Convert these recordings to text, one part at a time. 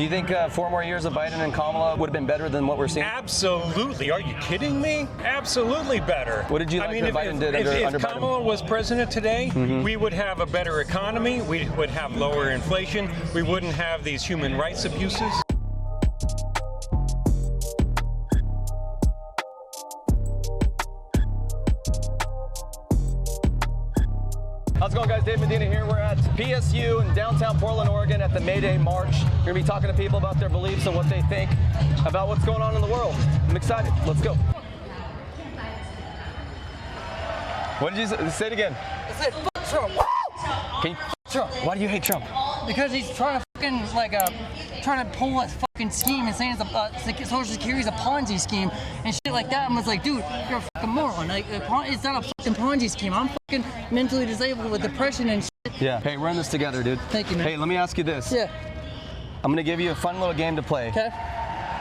Do you think 4 more years of Biden and Kamala would have been better than what we're seeing? Absolutely. Are you kidding me? Absolutely better. What did you like that Biden did under if Kamala Biden? was president today, we would have a better economy. We would have lower inflation. We wouldn't have these human rights abuses. How's it going, guys? Dave Medina here. We're at PSU in downtown Portland, Oregon at the May Day March. We're going to be talking to people about their beliefs and what they think about what's going on in the world. I'm excited. Let's go. What did you say? Say it again. I said, fuck Trump. Can you, Trump. Why do you hate Trump? Because he's trying to fucking, trying to pull a fucking scheme and saying it's Social Security is a Ponzi scheme and shit like that. And I was like, dude, you're a fucking moron. Like, it's not a fucking Ponzi scheme. I'm fucking mentally disabled with depression and shit. Yeah. Hey, we're in this together, dude. Thank you, man. Hey, let me ask you this. Yeah. I'm going to give you a fun little game to play. Okay.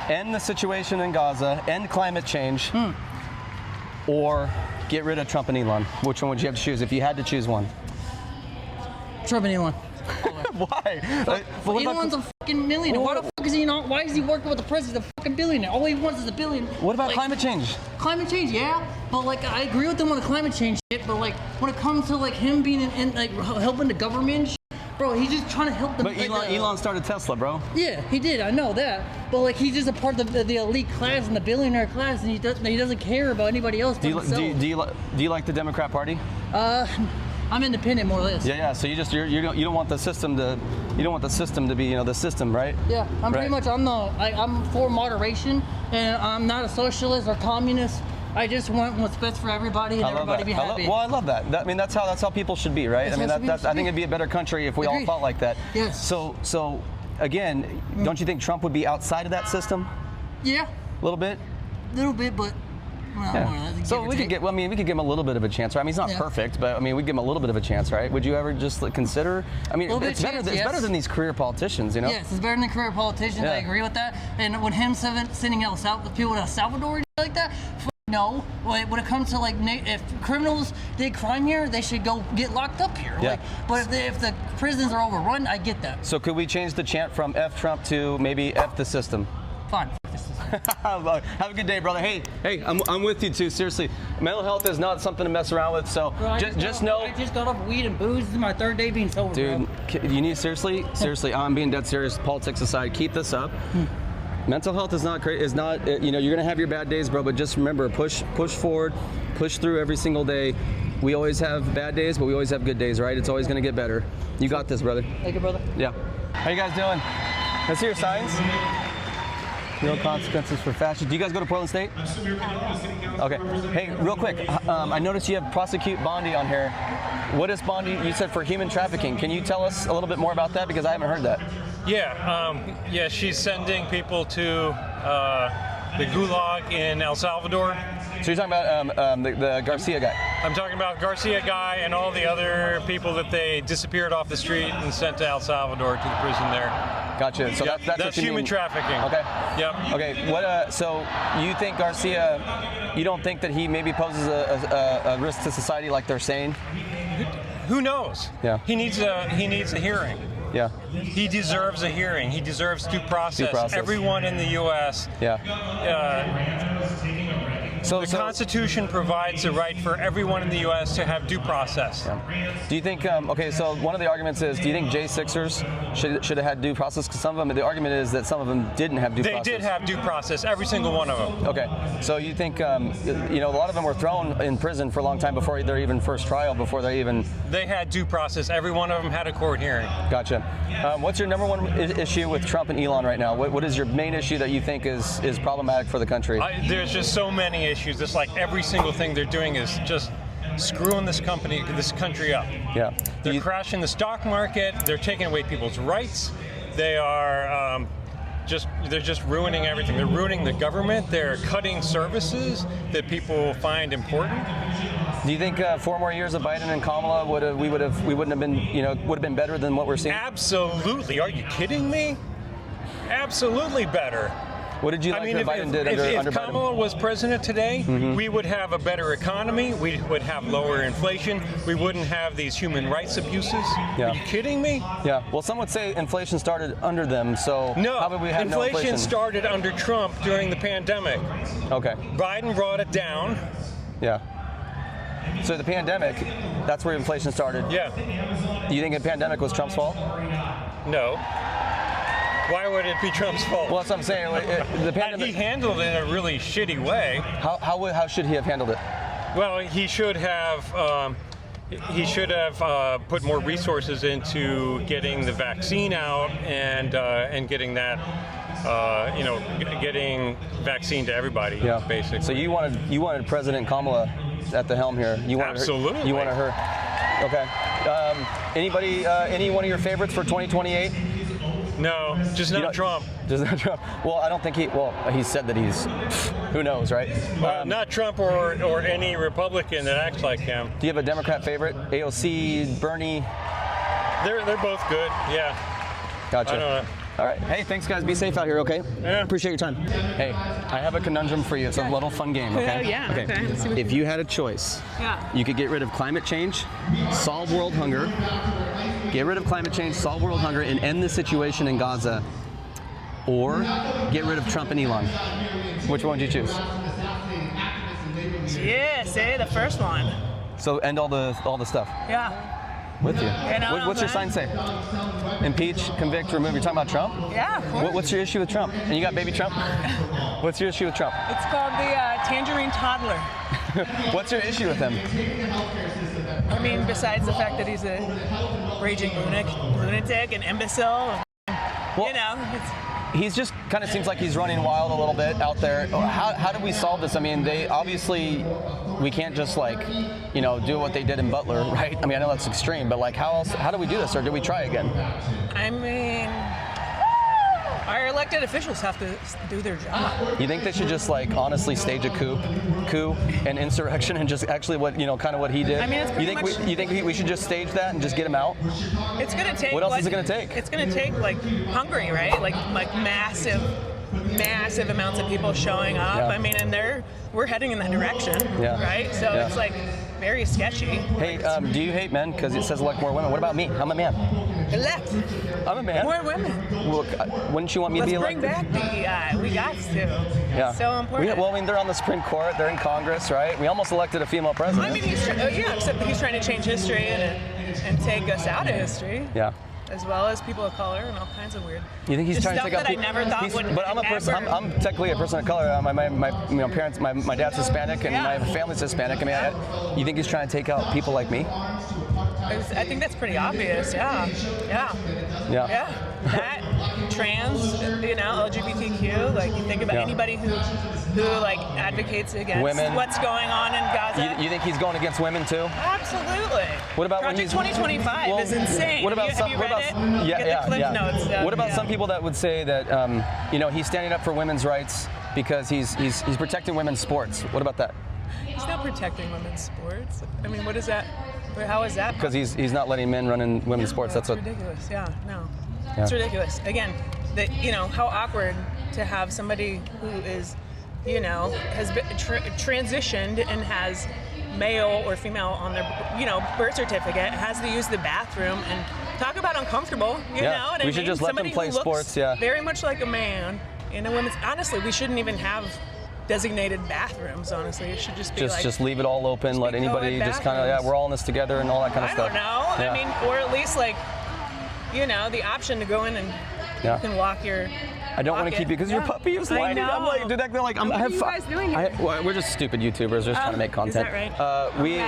End the situation in Gaza, end climate change, or get rid of Trump and Elon. Which one would you have to choose if you had to choose one? Trump and Elon. Why? Elon's a fucking millionaire. Why the fuck is he not? Why is he working with the president? He's a fucking billionaire. All he wants is a billion. What about climate change? Climate change, yeah, but like I agree with him on the climate change shit. But like when it comes to like him being in like helping the government, shit, bro, he's just trying to help them. But Elon started Tesla, bro. Yeah, he did. I know that. But like he's just a part of the elite class and the billionaire class, and he doesn't care about anybody else. Do you like the Democrat Party? I'm independent, more or less. Yeah. So you don't want the system to be the system, right? Yeah, I'm right. pretty much I'm for moderation, and I'm not a socialist or communist. I just want what's best for everybody and everybody be happy. I love that. I mean, that's how people should be, right? I think it'd be a better country if we all felt like that. Yes. So again, don't you think Trump would be outside of that system? Yeah. A little bit. But. Well, yeah. So we could give him a little bit of a chance, right? I mean, he's not perfect, but I mean, we give him a little bit of a chance, right? Would you ever just consider? I mean, it's better than these career politicians, you know? Yes, it's better than career politicians. Yeah. I agree with that. And when him sending people to El Salvador and like that, no. When it comes to like, if criminals did crime here, they should go get locked up here. Yeah. Like, but if the prisons are overrun, I get that. So could we change the chant from F Trump to maybe F the system? Fine. Have a good day, brother. Hey, I'm with you too. Seriously, mental health is not something to mess around with. So just know. I just got off weed and booze. This is my 3rd day being sober. Dude, bro. you need seriously. I'm being dead serious. Politics aside, keep this up. Mental health is not great. You're gonna have your bad days, bro. But just remember, push forward, push through every single day. We always have bad days, but we always have good days, right? It's always gonna get better. You got this, brother. Thank you, brother. Yeah. How you guys doing? Let's see your signs. No consequences for fashion. Do you guys go to Portland State? Okay. Hey, real quick. I noticed you have prosecute Bondi on here. What is Bondi? You said for human trafficking. Can you tell us a little bit more about that? Because I haven't heard that. Yeah. She's sending people to the gulag in El Salvador. So you're talking about the Garcia guy? I'm talking about Garcia guy and all the other people that they disappeared off the street and sent to El Salvador to the prison there. Gotcha. So yep. that's what you human mean. Trafficking. Okay. Yep. Okay. What? So you think Garcia? You don't think that he maybe poses a risk to society like they're saying? Who knows? Yeah. He needs a hearing. Yeah. He deserves a hearing. He deserves due process. Everyone in the U.S. Yeah. The Constitution provides the right for everyone in the U.S. to have due process. Yeah. Do you think, so one of the arguments is, do you think J6ers should have had due process? Because some of them, the argument is that some of them didn't have due process. They did have due process, every single one of them. Okay. So you think, a lot of them were thrown in prison for a long time before their even first trial, before they even... They had due process. Every one of them had a court hearing. Gotcha. What's your number one issue with Trump and Elon right now? What is your main issue that you think is problematic for the country? There's just so many issues. It's like every single thing they're doing is just screwing this country up. Yeah. They're crashing the stock market. They're taking away people's rights. They are they're just ruining everything. They're ruining the government. They're cutting services that people find important. Do you think 4 more years of Biden and Kamala would have been better than what we're seeing? Absolutely. Are you kidding me? Absolutely better. What did you like that Biden did under if Biden? Kamala was president today, we would have a better economy. We would have lower inflation. We wouldn't have these human rights abuses. Yeah. Are you kidding me? Yeah. Well, some would say inflation started under them. So No, how would we have no inflation inflation? started under Trump during the pandemic. Okay. Biden brought it down. Yeah. So the pandemic, that's where inflation started. Yeah. Do you think the pandemic was Trump's fault? No. Why would it be Trump's fault? Well, that's what I'm saying. The pandemic. He handled it in a really shitty way. How should he have handled it? Well, he should have put more resources into getting the vaccine out and getting that, getting vaccine to everybody. Yeah. Basically. So you wanted President Kamala at the helm here. You wanted Absolutely. Her, you wanted her. Okay. Any one of your favorites for 2028? No, just not Trump. Just not Trump. Well, I don't think he said that he's. Who knows, right? Not Trump or any Republican that acts like him. Do you have a Democrat favorite? AOC, Bernie? They're both good. Yeah. Gotcha. I don't know. All right. Hey, thanks, guys. Be safe out here, okay? Yeah. Appreciate your time. Hey, I have a conundrum for you. It's a little fun game, okay? Yeah, okay. Let's see what If you had a choice, you could get rid of climate change, solve world hunger, get rid of climate change, solve world hunger, and end the situation in Gaza, or get rid of Trump and Elon. Which one would you choose? Yeah, say the first one. So end all the stuff. Yeah. With you. no, What's your sign say? Impeach, convict, remove. You're talking about Trump? Yeah, of course. What's your issue with Trump? And you got baby Trump? What's your issue with Trump? It's called the tangerine toddler. What's your issue with him? I mean, besides the fact that he's a raging lunatic, an imbecile, He's just kind of seems like he's running wild a little bit out there. How do we solve this? I mean, we can't just do what they did in Butler, right? I mean, I know that's extreme, but how do we do this, or do we try again? I mean, our elected officials have to do their job. You think they should just honestly stage a coup and insurrection and just actually kind of what he did? I mean, it's pretty much. You think we should just stage that and just get him out? It's gonna take. What else is it gonna take? It's gonna take Hungary, right? Like massive amounts of people showing up. Yeah. I mean, and we're heading in that direction, right? So Yeah. it's very sketchy. Hey, do you hate men? Because it says elect more women. What about me? I'm a man. Elect I'm a man. more women. Well, wouldn't you want me Let's to be bring elected? back DEI. We got to. Yeah. So important. I mean, they're on the Supreme Court. They're in Congress, right? We almost elected a female president. I mean, except he's trying to change history and take us out of history. Yeah. As well as people of color and all kinds of weird. You think he's Just trying to stuff take out that people? I never thought would But I'm a person. ever- I'm technically a person of color. My parents. My dad's Hispanic and my family's Hispanic. I mean, you think he's trying to take out people like me? I think that's pretty obvious. Yeah. That trans, LGBTQ. You think about anybody who advocates against Women. what's going on in Gaza. You think he's going against women too? Absolutely. What about when Project he's 2025 is insane. What about have you read it? Get the Cliff Notes. What about some people that would say that he's standing up for women's rights because he's protecting women's sports? What about that? He's not protecting women's sports. I mean, what is that? How is that? Because he's not letting men run in women's sports. That's It's what. ridiculous. Yeah, no. Yeah. It's ridiculous. Again, how awkward to have somebody who is, has been transitioned and has male or female on their, birth certificate, has to use the bathroom, and talk about uncomfortable. You know what I mean? We should just let Somebody them play who looks sports. Yeah. very much like a man in a women's. Honestly, we shouldn't even have designated bathrooms. Honestly, it should just be just leave it all open. Let anybody co-ed just kind of we're all in this together and all that kind of I stuff. don't know. Yeah. I mean, or at least the option to go in and you can walk your. I don't want to keep you because your puppy is whining. I'm like, dude, What are you guys doing here? We're just stupid YouTubers, just trying to make content. Is that right? So the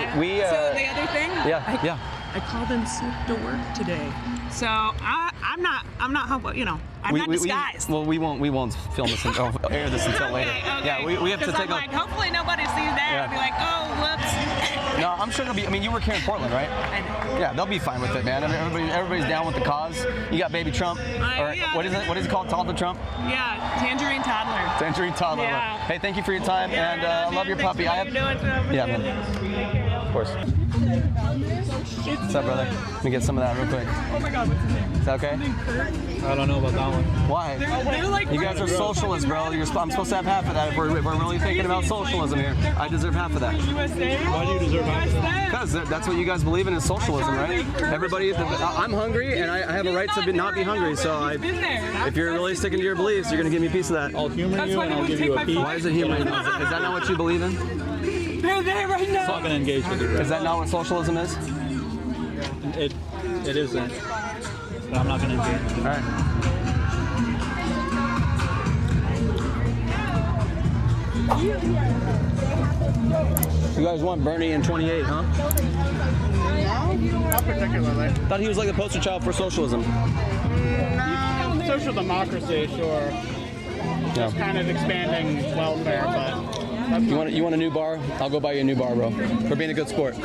other thing. Yeah. I called in sick to work today, so I'm not. I'm not disguised. We won't film this and air this until later. Okay. Yeah, we have to take I'm hopefully nobody sees that Yeah. and be like, oh, whoops. No, I'm sure they'll be. I mean, you work here in Portland, right? I know. Yeah, they'll be fine with it, man. I mean, everybody's down with the cause. You got baby Trump, or yeah. what is it? What is it called? Toddler Trump? Yeah, tangerine toddler. Tangerine toddler. Yeah. Hey, thank you for your time, and I love your Thanks puppy. for what you're doing. Yeah, man. Of course. What's up, brother? Let me get some of that real quick. Oh my God, what's his name? Is that okay? I don't know about that one. Why? They're like You guys are socialists, bro. I'm supposed to have half of that if we're really thinking about socialism here. I deserve half of that. USA. Why do you deserve half of that? Because that's what you guys believe in is socialism, right? Everybody, I'm hungry and I have a right to not be hungry. So if you're really sticking to your beliefs, you're going to give me a piece of that. I'll humor you and I'll give you a piece. Why is it humor? Is that not what you believe in? They're there right I'm not now. going to engage with you. Is that not what socialism is? It isn't. But I'm not going to engage with you. All right. You guys want Bernie in 28, huh? No, not particularly. Thought he was like the poster child for socialism. No, social democracy, sure. Yeah. Kind of expanding welfare, but that's You want a new bar? I'll go buy you a new bar, bro. For being a good sport.